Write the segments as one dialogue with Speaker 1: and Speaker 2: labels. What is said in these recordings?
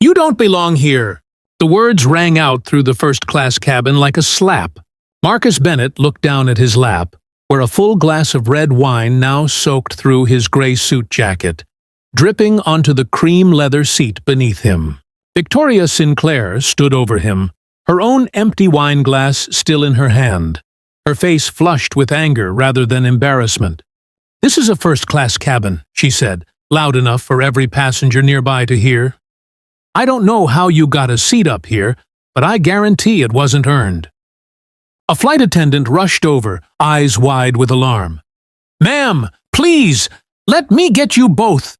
Speaker 1: "You don't belong here!" The words rang out through the first-class cabin like a slap. Marcus Bennett looked down at his lap, where a full glass of red wine now soaked through his gray suit jacket, dripping onto the cream leather seat beneath him. Victoria Sinclair stood over him, her own empty wine glass still in her hand, her face flushed with anger rather than embarrassment. "This is a first-class cabin," she said, loud enough for every passenger nearby to hear. "I don't know how you got a seat up here, but I guarantee it wasn't earned." A flight attendant rushed over, eyes wide with alarm. "Ma'am, please, let me get you both."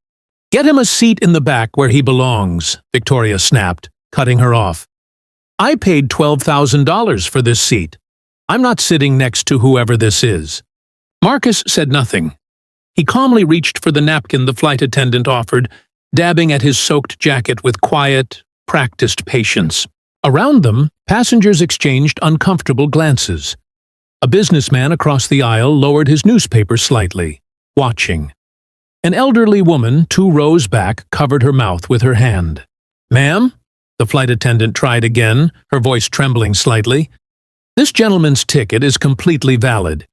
Speaker 1: "Get him a seat in the back where he belongs," Victoria snapped, cutting her off. "I paid $12,000 for this seat. I'm not sitting next to whoever this is." Marcus said nothing. He calmly reached for the napkin the flight attendant offered, dabbing at his soaked jacket with quiet, practiced patience. Around them, passengers exchanged uncomfortable glances. A businessman across the aisle lowered his newspaper slightly, watching. An elderly woman 2 rows back covered her mouth with her hand. "Ma'am?" The flight attendant tried again, her voice trembling slightly. "This gentleman's ticket is completely valid.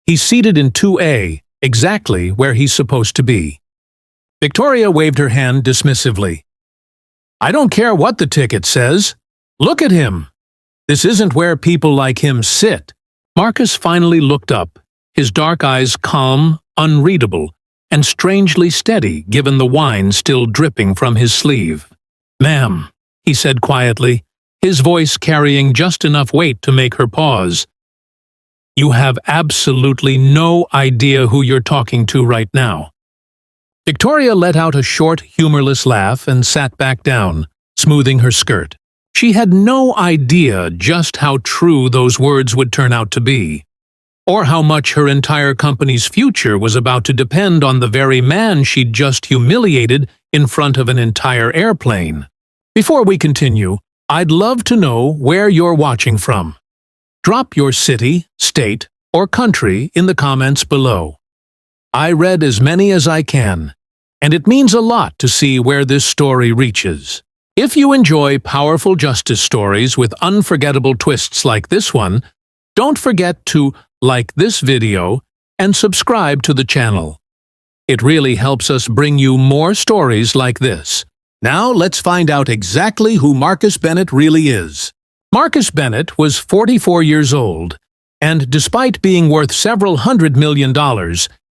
Speaker 1: He's seated in 2A, exactly where he's supposed to be." Victoria waved her hand dismissively. "I don't care what the ticket says. Look at him. This isn't where people like him sit." Marcus finally looked up, his dark eyes calm, unreadable, and strangely steady given the wine still dripping from his sleeve. "Ma'am," he said quietly, his voice carrying just enough weight to make her pause. "You have absolutely no idea who you're talking to right now." Victoria let out a short, humorless laugh and sat back down, smoothing her skirt. She had no idea just how true those words would turn out to be, or how much her entire company's future was about to depend on the very man she'd just humiliated in front of an entire airplane. Before we continue, I'd love to know where you're watching from. Drop your city, state, or country in the comments below. I read as many as I can, and it means a lot to see where this story reaches. If you enjoy powerful justice stories with unforgettable twists like this one, don't forget to like this video and subscribe to the channel. It really helps us bring you more stories like this. Now let's find out exactly who Marcus Bennett really is. Marcus Bennett was 44 years old, and despite being worth several $100 million,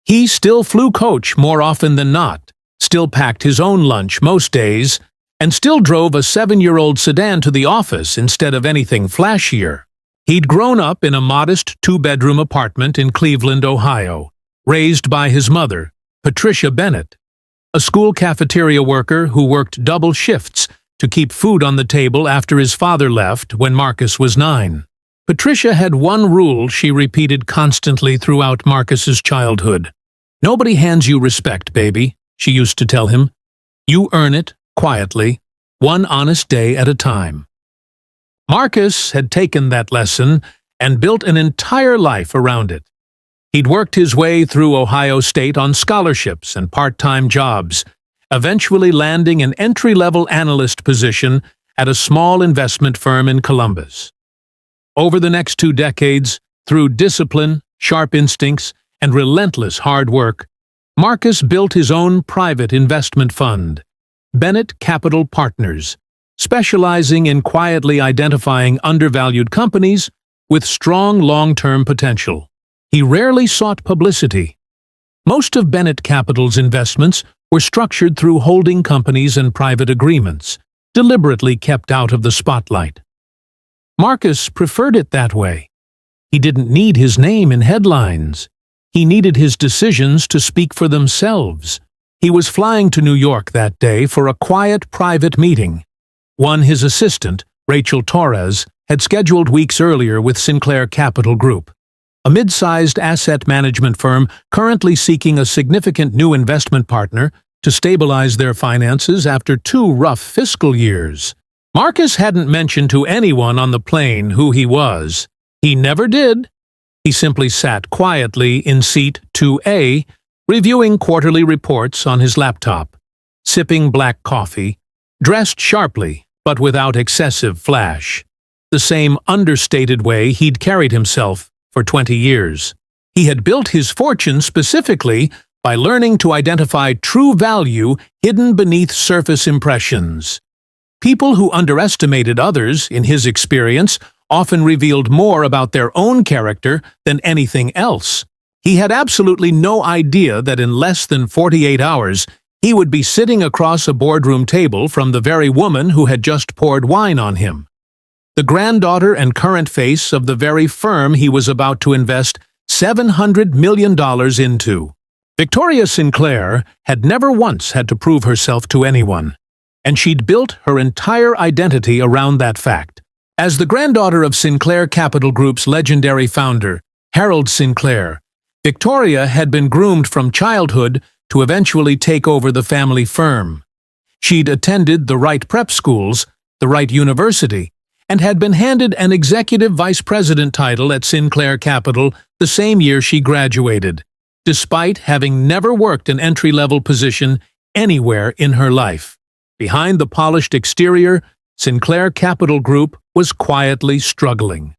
Speaker 1: he still flew coach more often than not, still packed his own lunch most days, and still drove a 7-year-old sedan to the office instead of anything flashier. He'd grown up in a modest 2-bedroom apartment in Cleveland, Ohio, raised by his mother, Patricia Bennett, a school cafeteria worker who worked double shifts to keep food on the table after his father left when Marcus was 9. Patricia had one rule she repeated constantly throughout Marcus's childhood. "Nobody hands you respect, baby," she used to tell him. "You earn it, quietly, one honest day at a time." Marcus had taken that lesson and built an entire life around it. He'd worked his way through Ohio State on scholarships and part-time jobs, eventually landing an entry-level analyst position at a small investment firm in Columbus. Over the next 2 decades, through discipline, sharp instincts, and relentless hard work, Marcus built his own private investment fund, Bennett Capital Partners, specializing in quietly identifying undervalued companies with strong long-term potential. He rarely sought publicity. Most of Bennett Capital's investments were structured through holding companies and private agreements, deliberately kept out of the spotlight. Marcus preferred it that way. He didn't need his name in headlines. He needed his decisions to speak for themselves. He was flying to New York that day for a quiet private meeting, one his assistant, Rachel Torres, had scheduled weeks earlier with Sinclair Capital Group, a mid-sized asset management firm currently seeking a significant new investment partner to stabilize their finances after 2 rough fiscal years. Marcus hadn't mentioned to anyone on the plane who he was. He never did. He simply sat quietly in seat 2A, reviewing quarterly reports on his laptop, sipping black coffee, dressed sharply, but without excessive flash. The same understated way he'd carried himself for 20 years. He had built his fortune specifically by learning to identify true value hidden beneath surface impressions. People who underestimated others, in his experience, often revealed more about their own character than anything else. He had absolutely no idea that in less than 48 hours, he would be sitting across a boardroom table from the very woman who had just poured wine on him. The granddaughter and current face of the very firm he was about to invest $700 million into. Victoria Sinclair had never once had to prove herself to anyone, and she'd built her entire identity around that fact. As the granddaughter of Sinclair Capital Group's legendary founder, Harold Sinclair, Victoria had been groomed from childhood to eventually take over the family firm. She'd attended the right prep schools, the right university, and had been handed an executive vice president title at Sinclair Capital the same year she graduated, despite having never worked an entry-level position anywhere in her life. Behind the polished exterior, Sinclair Capital Group was quietly struggling.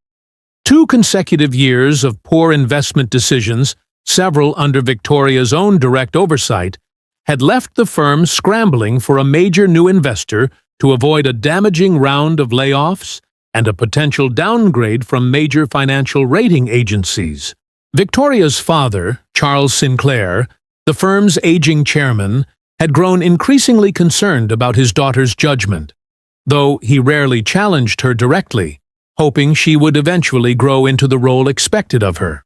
Speaker 1: 2 consecutive years of poor investment decisions, several under Victoria's own direct oversight, had left the firm scrambling for a major new investor to avoid a damaging round of layoffs and a potential downgrade from major financial rating agencies. Victoria's father, Charles Sinclair, the firm's aging chairman, had grown increasingly concerned about his daughter's judgment, though he rarely challenged her directly, hoping she would eventually grow into the role expected of her.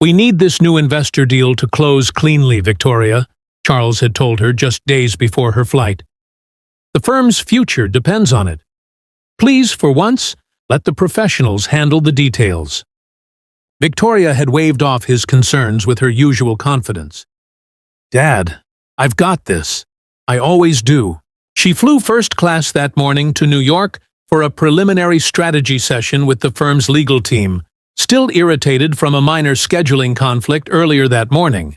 Speaker 1: "We need this new investor deal to close cleanly, Victoria," Charles had told her just days before her flight. "The firm's future depends on it. Please, for once, let the professionals handle the details." Victoria had waved off his concerns with her usual confidence. "Dad, I've got this. I always do." She flew first class that morning to New York for a preliminary strategy session with the firm's legal team, still irritated from a minor scheduling conflict earlier that morning,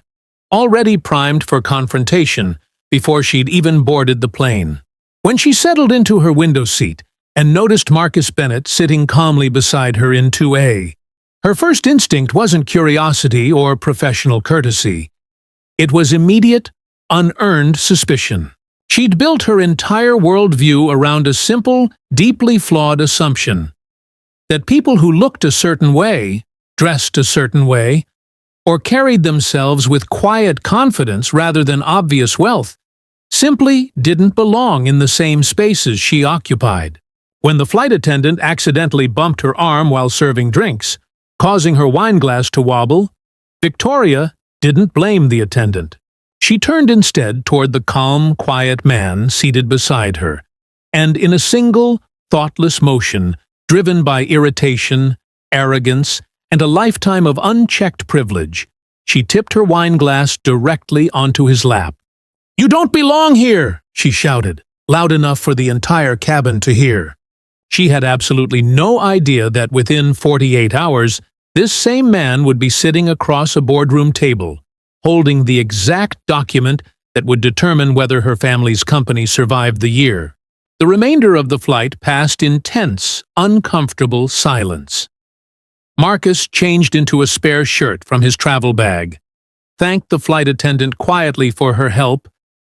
Speaker 1: already primed for confrontation before she'd even boarded the plane. When she settled into her window seat and noticed Marcus Bennett sitting calmly beside her in 2A, her first instinct wasn't curiosity or professional courtesy. It was immediate, unearned suspicion. She'd built her entire worldview around a simple, deeply flawed assumption that people who looked a certain way, dressed a certain way, or carried themselves with quiet confidence rather than obvious wealth simply didn't belong in the same spaces she occupied. When the flight attendant accidentally bumped her arm while serving drinks, causing her wine glass to wobble, Victoria didn't blame the attendant. She turned instead toward the calm, quiet man seated beside her, and in a single, thoughtless motion, driven by irritation, arrogance, and a lifetime of unchecked privilege, she tipped her wine glass directly onto his lap. "You don't belong here!" she shouted, loud enough for the entire cabin to hear. She had absolutely no idea that within 48 hours, this same man would be sitting across a boardroom table, holding the exact document that would determine whether her family's company survived the year. The remainder of the flight passed in tense, uncomfortable silence. Marcus changed into a spare shirt from his travel bag, thanked the flight attendant quietly for her help,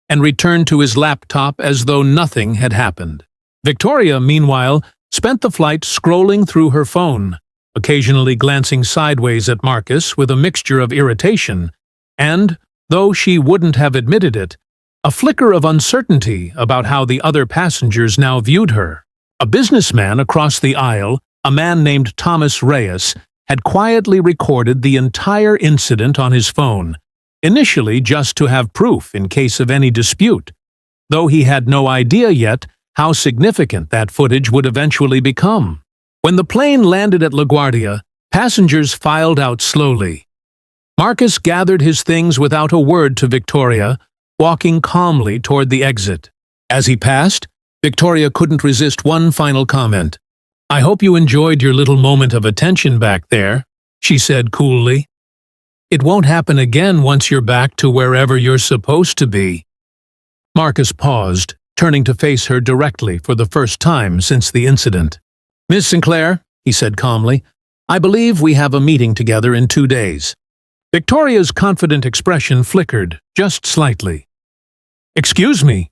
Speaker 1: and returned to his laptop as though nothing had happened. Victoria, meanwhile, spent the flight scrolling through her phone, occasionally glancing sideways at Marcus with a mixture of irritation and, though she wouldn't have admitted it, a flicker of uncertainty about how the other passengers now viewed her. A businessman across the aisle, a man named Thomas Reyes, had quietly recorded the entire incident on his phone, initially just to have proof in case of any dispute, though he had no idea yet how significant that footage would eventually become. When the plane landed at LaGuardia, passengers filed out slowly. Marcus gathered his things without a word to Victoria, walking calmly toward the exit. As he passed, Victoria couldn't resist one final comment. "I hope you enjoyed your little moment of attention back there," she said coolly. "It won't happen again once you're back to wherever you're supposed to be." Marcus paused, turning to face her directly for the first time since the incident. "Miss Sinclair," he said calmly, "I believe we have a meeting together in 2 days." Victoria's confident expression flickered, just slightly. "Excuse me."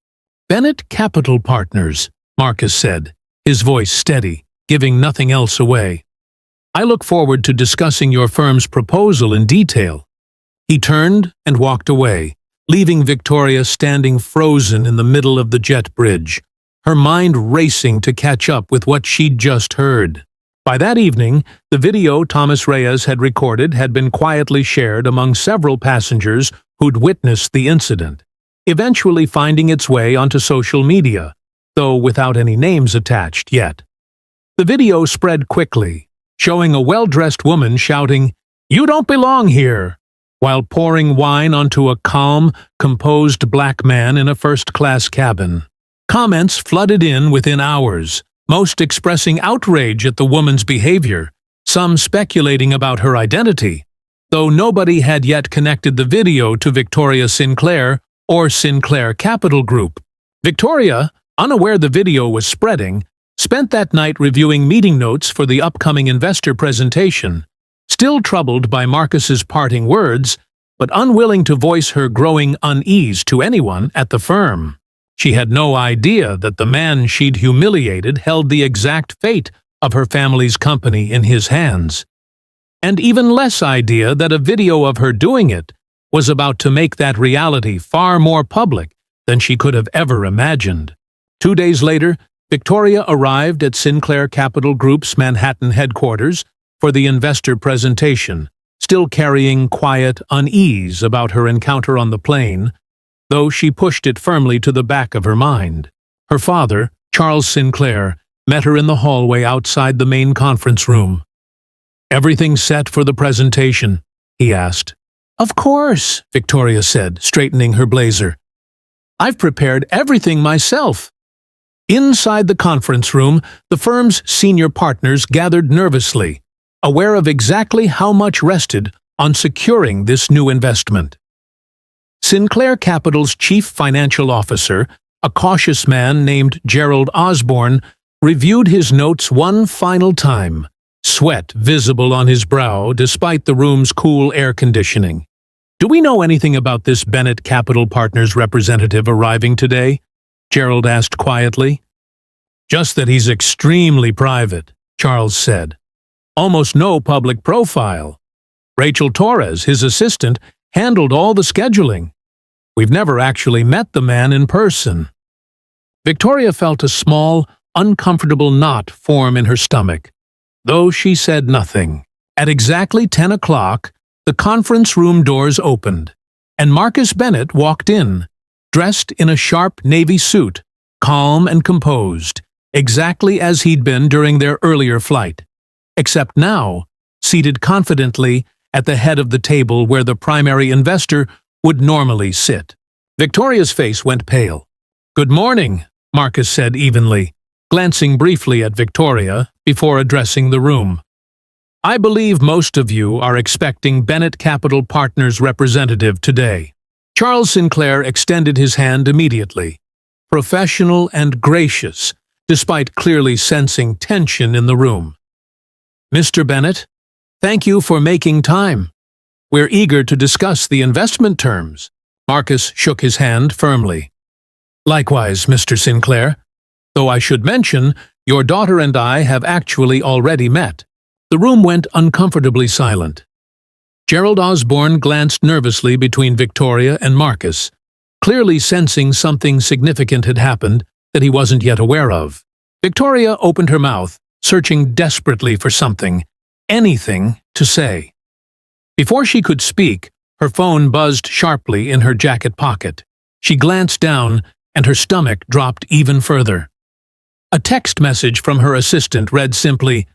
Speaker 1: "Bennett Capital Partners," Marcus said, his voice steady, giving nothing else away. "I look forward to discussing your firm's proposal in detail." He turned and walked away, leaving Victoria standing frozen in the middle of the jet bridge, her mind racing to catch up with what she'd just heard. By that evening, the video Thomas Reyes had recorded had been quietly shared among several passengers who'd witnessed the incident, eventually finding its way onto social media, though without any names attached yet. The video spread quickly, showing a well-dressed woman shouting, "You don't belong here," while pouring wine onto a calm, composed black man in a first-class cabin. Comments flooded in within hours, most expressing outrage at the woman's behavior, some speculating about her identity, though nobody had yet connected the video to Victoria Sinclair or Sinclair Capital Group. Victoria, unaware the video was spreading, spent that night reviewing meeting notes for the upcoming investor presentation, still troubled by Marcus's parting words, but unwilling to voice her growing unease to anyone at the firm. She had no idea that the man she'd humiliated held the exact fate of her family's company in his hands. And even less idea that a video of her doing it was about to make that reality far more public than she could have ever imagined. 2 days later, Victoria arrived at Sinclair Capital Group's Manhattan headquarters for the investor presentation, still carrying quiet unease about her encounter on the plane, though she pushed it firmly to the back of her mind. Her father, Charles Sinclair, met her in the hallway outside the main conference room. "Everything set for the presentation?" he asked. "Of course," Victoria said, straightening her blazer. "I've prepared everything myself." Inside the conference room, the firm's senior partners gathered nervously, aware of exactly how much rested on securing this new investment. Sinclair Capital's chief financial officer, a cautious man named Gerald Osborne, reviewed his notes one final time, sweat visible on his brow despite the room's cool air conditioning. "Do we know anything about this Bennett Capital Partners representative arriving today?" Gerald asked quietly. "Just that he's extremely private," Charles said. "Almost no public profile. Rachel Torres, his assistant, handled all the scheduling. We've never actually met the man in person." Victoria felt a small, uncomfortable knot form in her stomach, though she said nothing. At exactly 10 o'clock, the conference room doors opened, and Marcus Bennett walked in, dressed in a sharp navy suit, calm and composed, exactly as he'd been during their earlier flight, except now, seated confidently at the head of the table where the primary investor would normally sit. Victoria's face went pale. "Good morning," Marcus said evenly, glancing briefly at Victoria before addressing the room. "I believe most of you are expecting Bennett Capital Partners representative today." Charles Sinclair extended his hand immediately, professional and gracious, despite clearly sensing tension in the room. "Mr. Bennett, thank you for making time. We're eager to discuss the investment terms." Marcus shook his hand firmly. "Likewise, Mr. Sinclair, though I should mention, your daughter and I have actually already met." The room went uncomfortably silent. Gerald Osborne glanced nervously between Victoria and Marcus, clearly sensing something significant had happened that he wasn't yet aware of. Victoria opened her mouth, searching desperately for something, anything, to say. Before she could speak, her phone buzzed sharply in her jacket pocket. She glanced down, and her stomach dropped even further. A text message from her assistant read simply,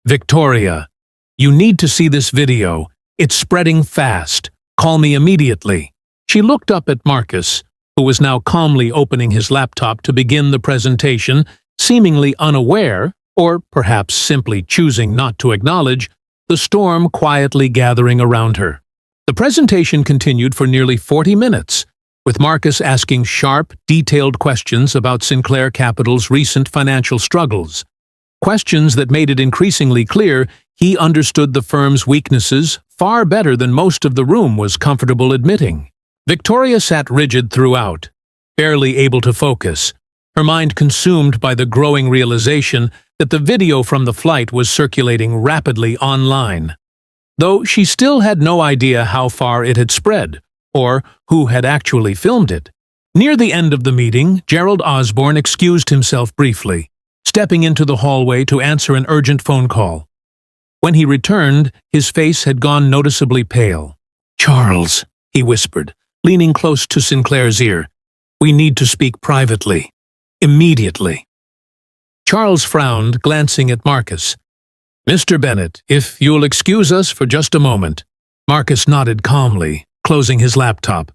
Speaker 1: "Victoria, you need to see this video. It's spreading fast. Call me immediately." She looked up at Marcus, who was now calmly opening his laptop to begin the presentation, seemingly unaware, or perhaps simply choosing not to acknowledge, the storm quietly gathering around her. The presentation continued for nearly 40 minutes, with Marcus asking sharp, detailed questions about Sinclair Capital's recent financial struggles. Questions that made it increasingly clear he understood the firm's weaknesses far better than most of the room was comfortable admitting. Victoria sat rigid throughout, barely able to focus, her mind consumed by the growing realization that the video from the flight was circulating rapidly online, though she still had no idea how far it had spread, or who had actually filmed it. Near the end of the meeting, Gerald Osborne excused himself briefly, stepping into the hallway to answer an urgent phone call. When he returned, his face had gone noticeably pale. "Charles," he whispered, leaning close to Sinclair's ear, "we need to speak privately. Immediately." Charles frowned, glancing at Marcus. "Mr. Bennett, if you'll excuse us for just a moment." Marcus nodded calmly, closing his laptop.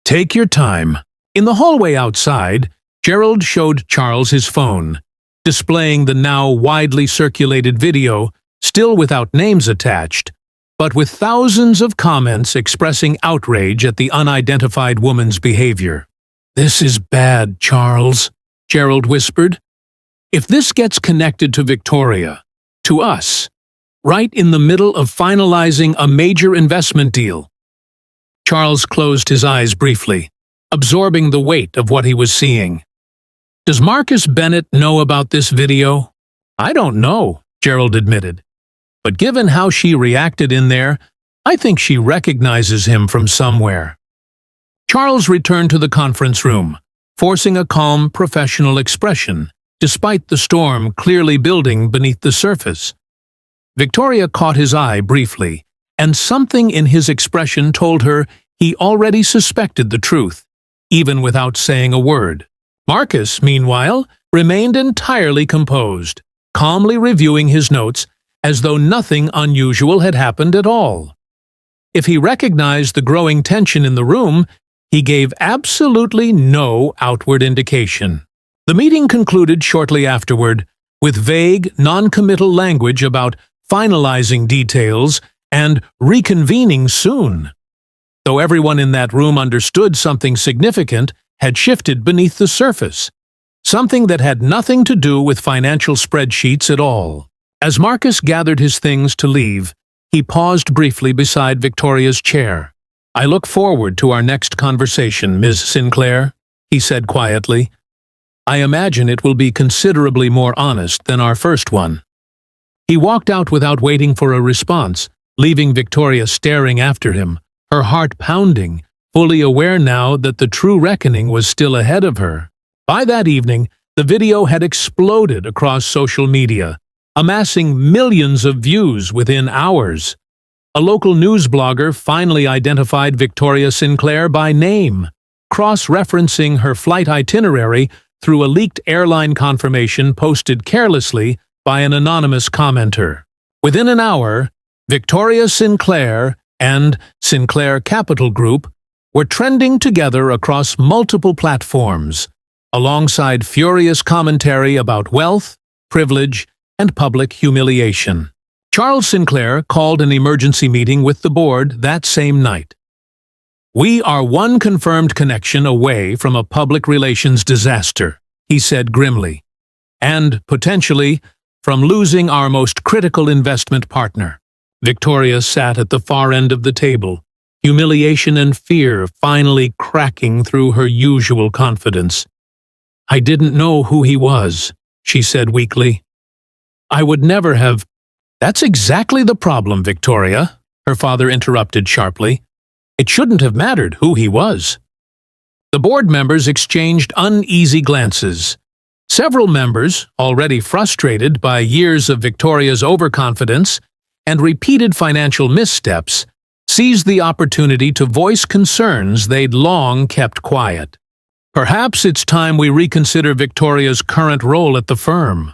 Speaker 1: "Take your time." In the hallway outside, Gerald showed Charles his phone, displaying the now widely circulated video, still without names attached, but with thousands of comments expressing outrage at the unidentified woman's behavior. "This is bad, Charles," Gerald whispered. "If this gets connected to Victoria, to us, right in the middle of finalizing a major investment deal." Charles closed his eyes briefly, absorbing the weight of what he was seeing. "Does Marcus Bennett know about this video?" "I don't know," Gerald admitted. "But given how she reacted in there, I think she recognizes him from somewhere." Charles returned to the conference room, forcing a calm, professional expression, despite the storm clearly building beneath the surface. Victoria caught his eye briefly, and something in his expression told her he already suspected the truth, even without saying a word. Marcus, meanwhile, remained entirely composed, calmly reviewing his notes as though nothing unusual had happened at all. If he recognized the growing tension in the room, he gave absolutely no outward indication. The meeting concluded shortly afterward, with vague, non-committal language about finalizing details and reconvening soon. Though everyone in that room understood something significant had shifted beneath the surface, something that had nothing to do with financial spreadsheets at all. As Marcus gathered his things to leave, he paused briefly beside Victoria's chair. "I look forward to our next conversation, Ms. Sinclair," he said quietly. "I imagine it will be considerably more honest than our first one." He walked out without waiting for a response, leaving Victoria staring after him, her heart pounding, fully aware now that the true reckoning was still ahead of her. By that evening, the video had exploded across social media, amassing millions of views within hours. A local news blogger finally identified Victoria Sinclair by name, cross-referencing her flight itinerary through a leaked airline confirmation posted carelessly by an anonymous commenter. Within an hour, Victoria Sinclair and Sinclair Capital Group were trending together across multiple platforms, alongside furious commentary about wealth, privilege, and public humiliation. Charles Sinclair called an emergency meeting with the board that same night. "We are one confirmed connection away from a public relations disaster," he said grimly, "and, potentially, from losing our most critical investment partner." Victoria sat at the far end of the table, humiliation and fear finally cracking through her usual confidence. "I didn't know who he was," she said weakly. "I would never have—" "That's exactly the problem, Victoria," her father interrupted sharply. "It shouldn't have mattered who he was." The board members exchanged uneasy glances. Several members, already frustrated by years of Victoria's overconfidence and repeated financial missteps, seized the opportunity to voice concerns they'd long kept quiet. "Perhaps it's time we reconsider Victoria's current role at the firm,"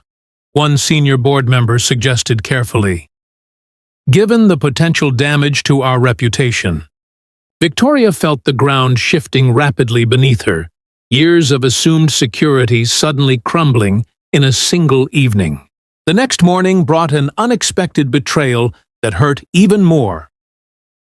Speaker 1: one senior board member suggested carefully. "Given the potential damage to our reputation." Victoria felt the ground shifting rapidly beneath her, years of assumed security suddenly crumbling in a single evening. The next morning brought an unexpected betrayal that hurt even more.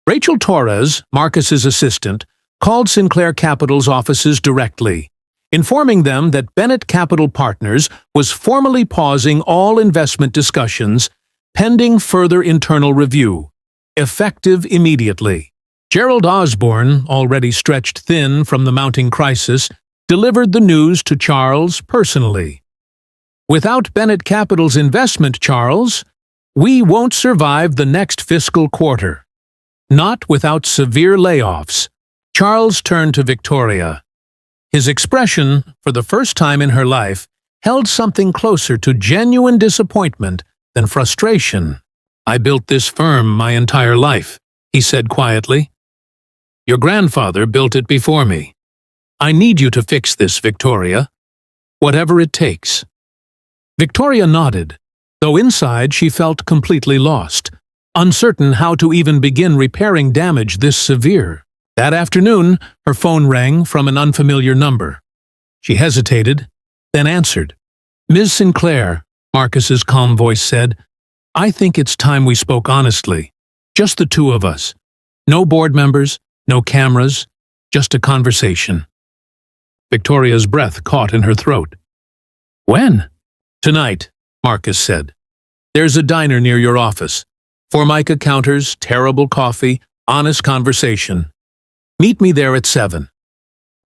Speaker 1: Rachel Torres, Marcus's assistant, called Sinclair Capital's offices directly, informing them that Bennett Capital Partners was formally pausing all investment discussions pending further internal review, effective immediately. Gerald Osborne, already stretched thin from the mounting crisis, delivered the news to Charles personally. "Without Bennett Capital's investment, Charles, we won't survive the next fiscal quarter. Not without severe layoffs." Charles turned to Victoria. His expression, for the first time in her life, held something closer to genuine disappointment than frustration. "I built this firm my entire life," he said quietly. "Your grandfather built it before me. I need you to fix this, Victoria. Whatever it takes." Victoria nodded, though inside she felt completely lost, uncertain how to even begin repairing damage this severe. That afternoon, her phone rang from an unfamiliar number. She hesitated, then answered. "Ms. Sinclair," Marcus's calm voice said, "I think it's time we spoke honestly. Just the two of us. No board members, no cameras, just a conversation." Victoria's breath caught in her throat. "When?" "Tonight," Marcus said. "There's a diner near your office. Formica counters, terrible coffee, honest conversation. Meet me there at 7.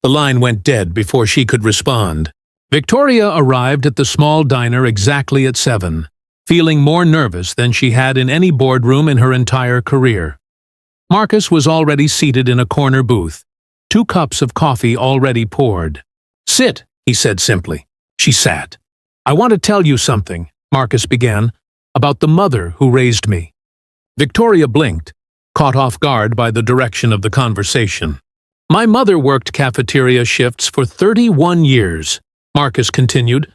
Speaker 1: The line went dead before she could respond. Victoria arrived at the small diner exactly at 7, feeling more nervous than she had in any boardroom in her entire career. Marcus was already seated in a corner booth, 2 cups of coffee already poured. "Sit," he said simply. She sat. "I want to tell you something," Marcus began, "about the mother who raised me." Victoria blinked, caught off guard by the direction of the conversation. "My mother worked cafeteria shifts for 31 years, Marcus continued.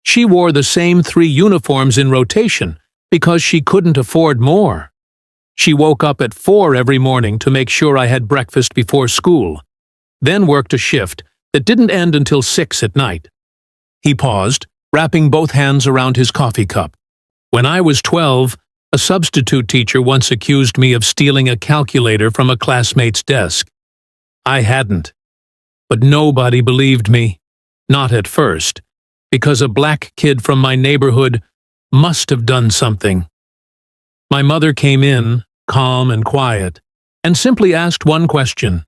Speaker 1: "She wore the same 3 uniforms in rotation because she couldn't afford more. She woke up at 4 every morning to make sure I had breakfast before school, then worked a shift that didn't end until 6 at night." He paused, wrapping both hands around his coffee cup. "When I was 12, a substitute teacher once accused me of stealing a calculator from a classmate's desk. I hadn't. But nobody believed me. Not at first, because a black kid from my neighborhood must have done something. My mother came in, calm and quiet, and simply asked one question.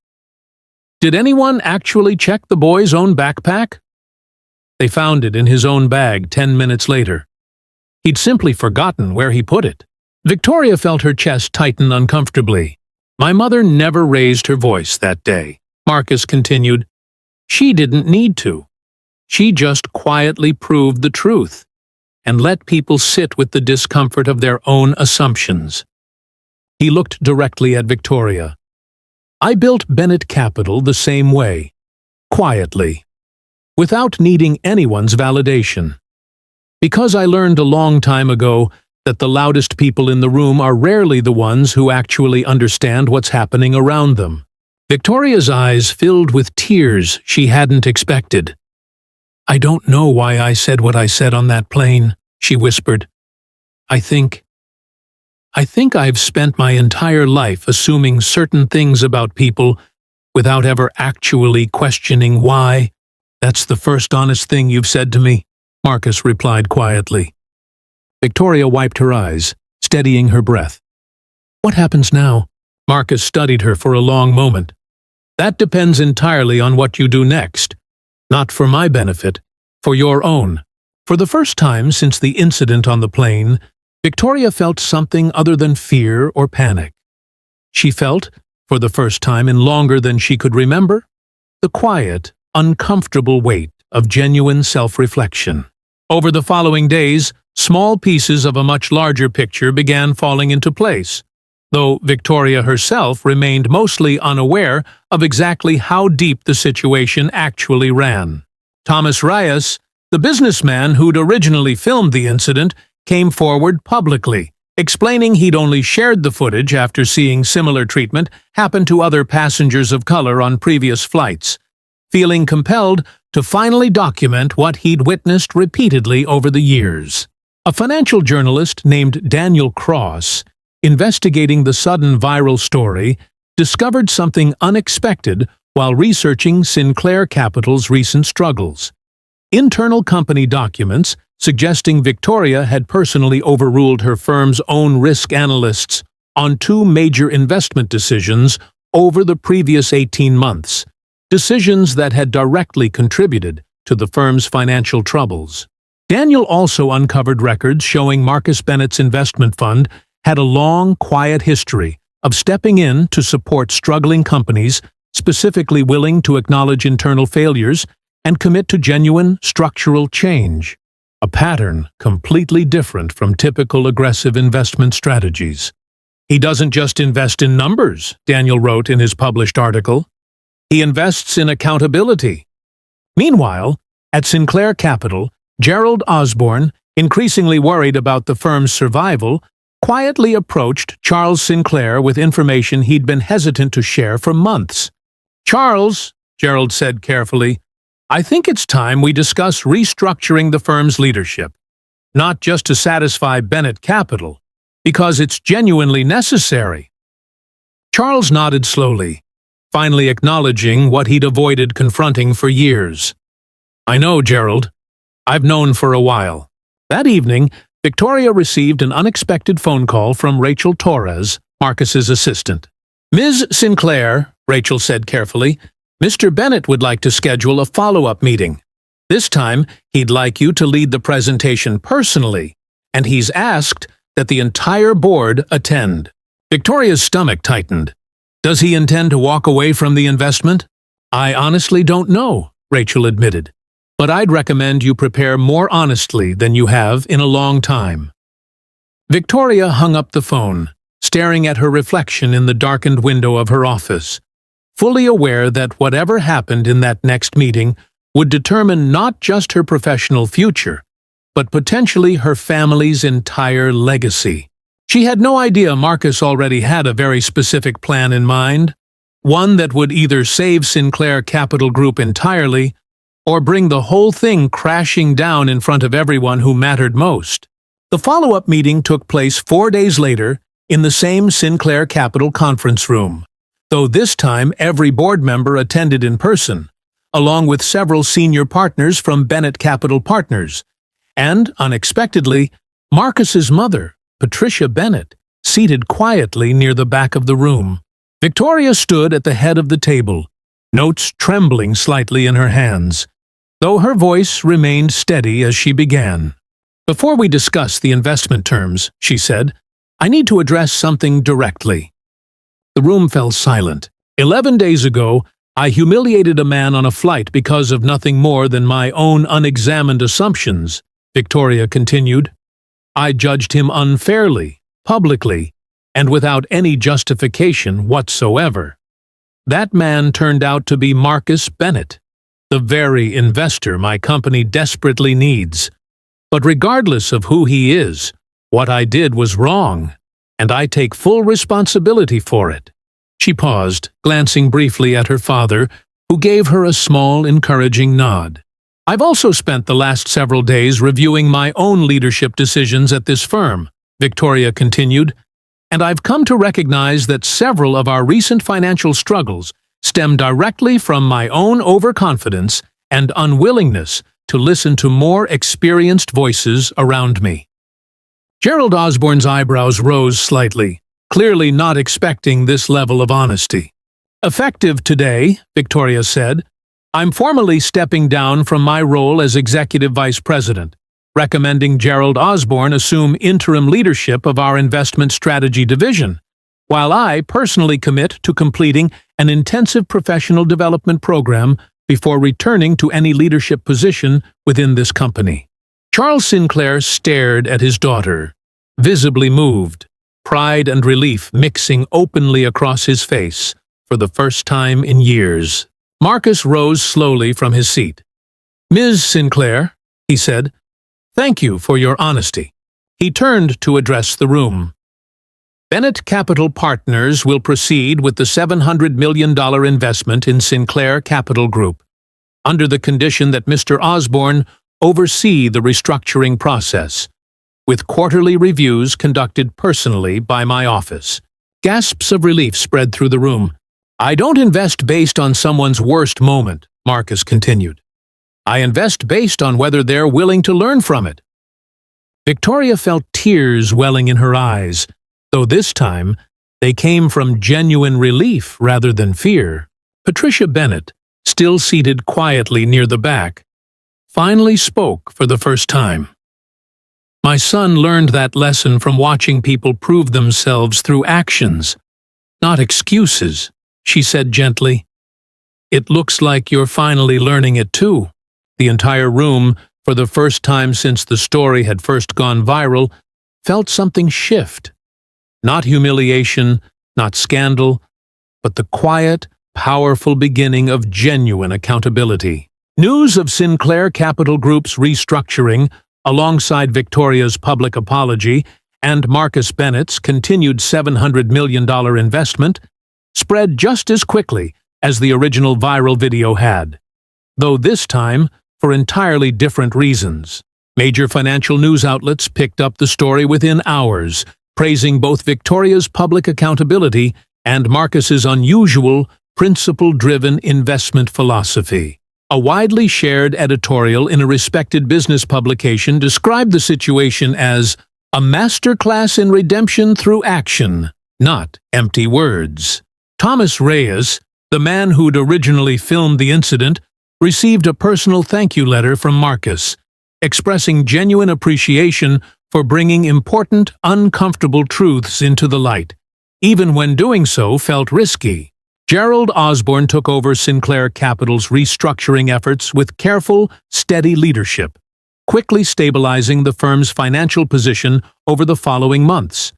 Speaker 1: Did anyone actually check the boy's own backpack? They found it in his own bag 10 minutes later. He'd simply forgotten where he put it. Victoria felt her chest tighten uncomfortably. My mother never raised her voice that day, Marcus continued. She didn't need to. She just quietly proved the truth and let people sit with the discomfort of their own assumptions. He looked directly at Victoria. I built Bennett Capital the same way, quietly, without needing anyone's validation. Because I learned a long time ago that the loudest people in the room are rarely the ones who actually understand what's happening around them. Victoria's eyes filled with tears she hadn't expected. I don't know why I said what I said on that plane, she whispered. I think I've spent my entire life assuming certain things about people without ever actually questioning why. That's the first honest thing you've said to me, Marcus replied quietly. Victoria wiped her eyes, steadying her breath. What happens now? Marcus studied her for a long moment. That depends entirely on what you do next. Not for my benefit, for your own. For the first time since the incident on the plane, Victoria felt something other than fear or panic. She felt, for the first time in longer than she could remember, the quiet, uncomfortable weight of genuine self-reflection. Over the following days, small pieces of a much larger picture began falling into place, though Victoria herself remained mostly unaware of exactly how deep the situation actually ran. Thomas Reyes, the businessman who'd originally filmed the incident, came forward publicly, explaining he'd only shared the footage after seeing similar treatment happen to other passengers of color on previous flights, feeling compelled to finally document what he'd witnessed repeatedly over the years. A financial journalist named Daniel Cross, investigating the sudden viral story, discovered something unexpected while researching Sinclair Capital's recent struggles. Internal company documents suggesting Victoria had personally overruled her firm's own risk analysts on two major investment decisions over the previous 18 months, decisions that had directly contributed to the firm's financial troubles. Daniel also uncovered records showing Marcus Bennett's investment fund had a long, quiet history of stepping in to support struggling companies, specifically willing to acknowledge internal failures and commit to genuine structural change, a pattern completely different from typical aggressive investment strategies. He doesn't just invest in numbers, Daniel wrote in his published article. He invests in accountability. Meanwhile, at Sinclair Capital, Gerald Osborne, increasingly worried about the firm's survival, quietly approached Charles Sinclair with information he'd been hesitant to share for months. "Charles," Gerald said carefully, "I think it's time we discuss restructuring the firm's leadership, not just to satisfy Bennett Capital, because it's genuinely necessary." Charles nodded slowly, finally acknowledging what he'd avoided confronting for years. "I know, Gerald. I've known for a while." That evening, Victoria received an unexpected phone call from Rachel Torres, Marcus's assistant. "Ms. Sinclair," Rachel said carefully, "Mr. Bennett would like to schedule a follow-up meeting. This time, he'd like you to lead the presentation personally, and he's asked that the entire board attend." Victoria's stomach tightened. "Does he intend to walk away from the investment?" "I honestly don't know," Rachel admitted. "But I'd recommend you prepare more honestly than you have in a long time." Victoria hung up the phone, staring at her reflection in the darkened window of her office, fully aware that whatever happened in that next meeting would determine not just her professional future, but potentially her family's entire legacy. She had no idea Marcus already had a very specific plan in mind, one that would either save Sinclair Capital Group entirely or bring the whole thing crashing down in front of everyone who mattered most. The follow-up meeting took place 4 days later in the same Sinclair Capital conference room, though this time every board member attended in person, along with several senior partners from Bennett Capital Partners, and, unexpectedly, Marcus's mother, Patricia Bennett, seated quietly near the back of the room. Victoria stood at the head of the table, notes trembling slightly in her hands, though her voice remained steady as she began. "Before we discuss the investment terms," she said, "I need to address something directly." The room fell silent. 11 days ago, I humiliated a man on a flight because of nothing more than my own unexamined assumptions, Victoria continued. I judged him unfairly, publicly, and without any justification whatsoever. That man turned out to be Marcus Bennett, the very investor my company desperately needs. But regardless of who he is, what I did was wrong, and I take full responsibility for it. She paused, glancing briefly at her father, who gave her a small, encouraging nod. I've also spent the last several days reviewing my own leadership decisions at this firm, Victoria continued, and I've come to recognize that several of our recent financial struggles stem directly from my own overconfidence and unwillingness to listen to more experienced voices around me. Gerald Osborne's eyebrows rose slightly, clearly not expecting this level of honesty. "Effective today," Victoria said, "I'm formally stepping down from my role as Executive Vice President, recommending Gerald Osborne assume interim leadership of our investment strategy division, while I personally commit to completing an intensive professional development program before returning to any leadership position within this company." Charles Sinclair stared at his daughter, visibly moved, pride and relief mixing openly across his face for the first time in years. Marcus rose slowly from his seat. "Ms. Sinclair," he said, "thank you for your honesty." He turned to address the room. Bennett Capital Partners will proceed with the $700 million investment in Sinclair Capital Group, under the condition that Mr. Osborne oversee the restructuring process, with quarterly reviews conducted personally by my office. Gasps of relief spread through the room. "I don't invest based on someone's worst moment," Marcus continued. "I invest based on whether they're willing to learn from it." Victoria felt tears welling in her eyes, though this time they came from genuine relief rather than fear. Patricia Bennett, still seated quietly near the back, finally spoke for the first time. "My son learned that lesson from watching people prove themselves through actions, not excuses," she said gently. "It looks like you're finally learning it too." The entire room, for the first time since the story had first gone viral, felt something shift. Not humiliation, not scandal, but the quiet, powerful beginning of genuine accountability. News of Sinclair Capital Group's restructuring, alongside Victoria's public apology and Marcus Bennett's continued $700 million investment, spread just as quickly as the original viral video had, though this time for entirely different reasons. Major financial news outlets picked up the story within hours, praising both Victoria's public accountability and Marcus's unusual, principle-driven investment philosophy. A widely shared editorial in a respected business publication described the situation as a masterclass in redemption through action, not empty words. Thomas Reyes, the man who'd originally filmed the incident, received a personal thank you letter from Marcus, expressing genuine appreciation for bringing important, uncomfortable truths into the light, even when doing so felt risky. Gerald Osborne took over Sinclair Capital's restructuring efforts with careful, steady leadership, quickly stabilizing the firm's financial position over the following months,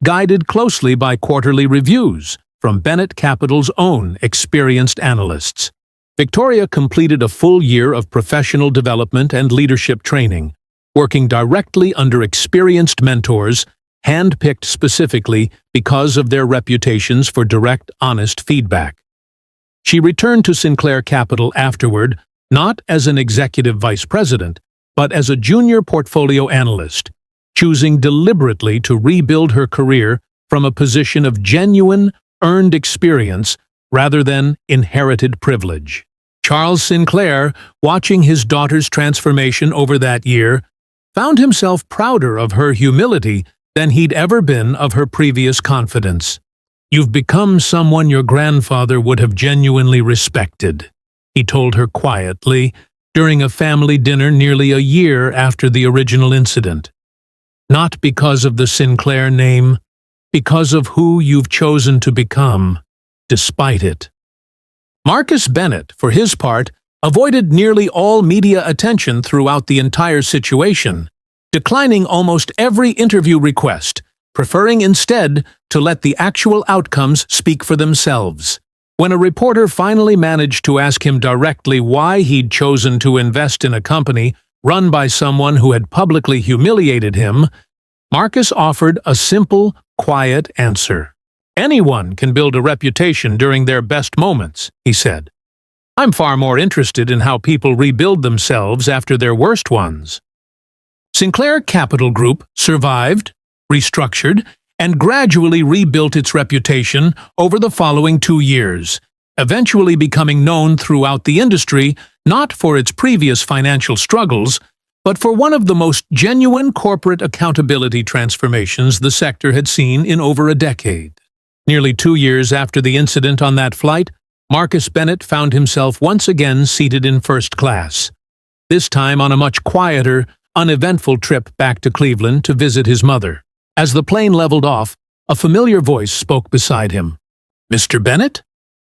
Speaker 1: guided closely by quarterly reviews from Bennett Capital's own experienced analysts. Victoria completed a full year of professional development and leadership training, working directly under experienced mentors, hand-picked specifically because of their reputations for direct, honest feedback. She returned to Sinclair Capital afterward, not as an executive vice president, but as a junior portfolio analyst, choosing deliberately to rebuild her career from a position of genuine, earned experience rather than inherited privilege. Charles Sinclair, watching his daughter's transformation over that year, found himself prouder of her humility than he'd ever been of her previous confidence. "You've become someone your grandfather would have genuinely respected," he told her quietly during a family dinner nearly a year after the original incident. "Not because of the Sinclair name, because of who you've chosen to become, despite it." Marcus Bennett, for his part, avoided nearly all media attention throughout the entire situation, declining almost every interview request, preferring instead to let the actual outcomes speak for themselves. When a reporter finally managed to ask him directly why he'd chosen to invest in a company run by someone who had publicly humiliated him, Marcus offered a simple, quiet answer. "Anyone can build a reputation during their best moments," he said. "I'm far more interested in how people rebuild themselves after their worst ones." Sinclair Capital Group survived, restructured, and gradually rebuilt its reputation over the following 2 years, eventually becoming known throughout the industry not for its previous financial struggles, but for one of the most genuine corporate accountability transformations the sector had seen in over a decade. Nearly 2 years after the incident on that flight, Marcus Bennett found himself once again seated in first class, this time on a much quieter, uneventful trip back to Cleveland to visit his mother. As the plane leveled off, a familiar voice spoke beside him. "Mr. Bennett?"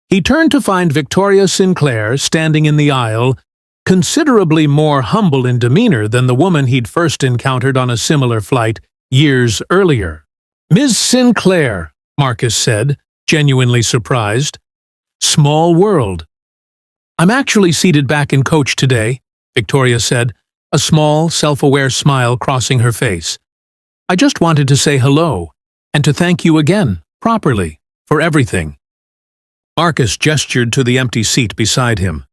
Speaker 1: He turned to find Victoria Sinclair standing in the aisle, considerably more humble in demeanor than the woman he'd first encountered on a similar flight years earlier. "Ms. Sinclair," Marcus said, genuinely surprised. "Small world." "I'm actually seated back in coach today," Victoria said, a small, self-aware smile crossing her face. "I just wanted to say hello, and to thank you again, properly, for everything." Marcus gestured to the empty seat beside him.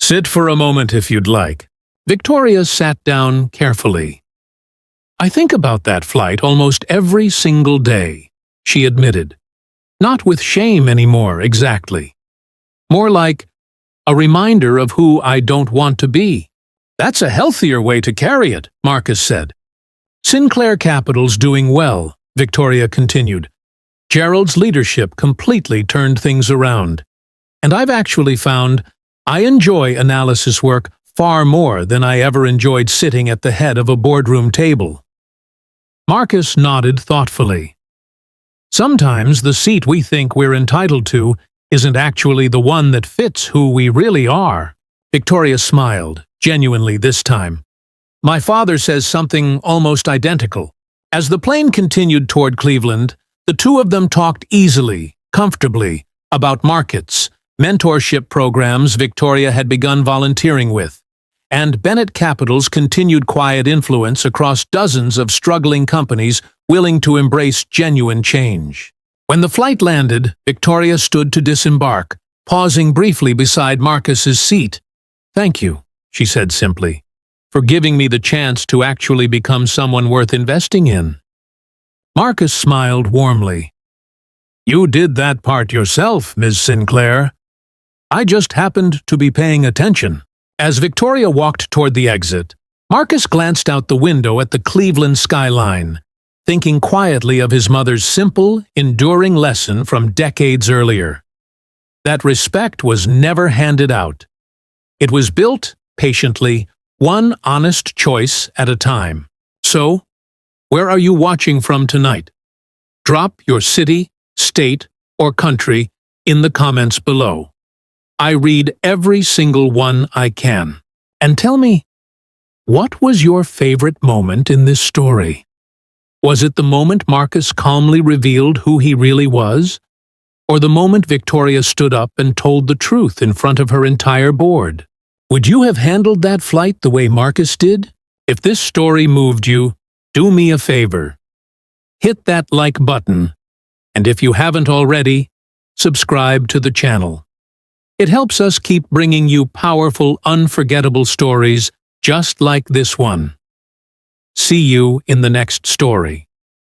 Speaker 1: "Sit for a moment if you'd like." Victoria sat down carefully. "I think about that flight almost every single day," she admitted. Not with shame anymore, exactly. More like a reminder of who I don't want to be. That's a healthier way to carry it, Marcus said. Sinclair Capital's doing well, Victoria continued. Gerald's leadership completely turned things around. And I've actually found I enjoy analysis work far more than I ever enjoyed sitting at the head of a boardroom table. Marcus nodded thoughtfully. Sometimes the seat we think we're entitled to isn't actually the one that fits who we really are. Victoria smiled, genuinely this time. My father says something almost identical. As the plane continued toward Cleveland, the two of them talked easily, comfortably, about markets, mentorship programs Victoria had begun volunteering with, and Bennett Capital's continued quiet influence across dozens of struggling companies willing to embrace genuine change. When the flight landed, Victoria stood to disembark, pausing briefly beside Marcus's seat. "Thank you," she said simply, "for giving me the chance to actually become someone worth investing in." Marcus smiled warmly. "You did that part yourself, Ms. Sinclair. I just happened to be paying attention." As Victoria walked toward the exit, Marcus glanced out the window at the Cleveland skyline, thinking quietly of his mother's simple, enduring lesson from decades earlier. That respect was never handed out. It was built, patiently, one honest choice at a time. So, where are you watching from tonight? Drop your city, state, or country in the comments below. I read every single one I can. And tell me, what was your favorite moment in this story? Was it the moment Marcus calmly revealed who he really was? Or the moment Victoria stood up and told the truth in front of her entire board? Would you have handled that flight the way Marcus did? If this story moved you, do me a favor. Hit that like button, and if you haven't already, subscribe to the channel. It helps us keep bringing you powerful, unforgettable stories just like this one. See you in the next story.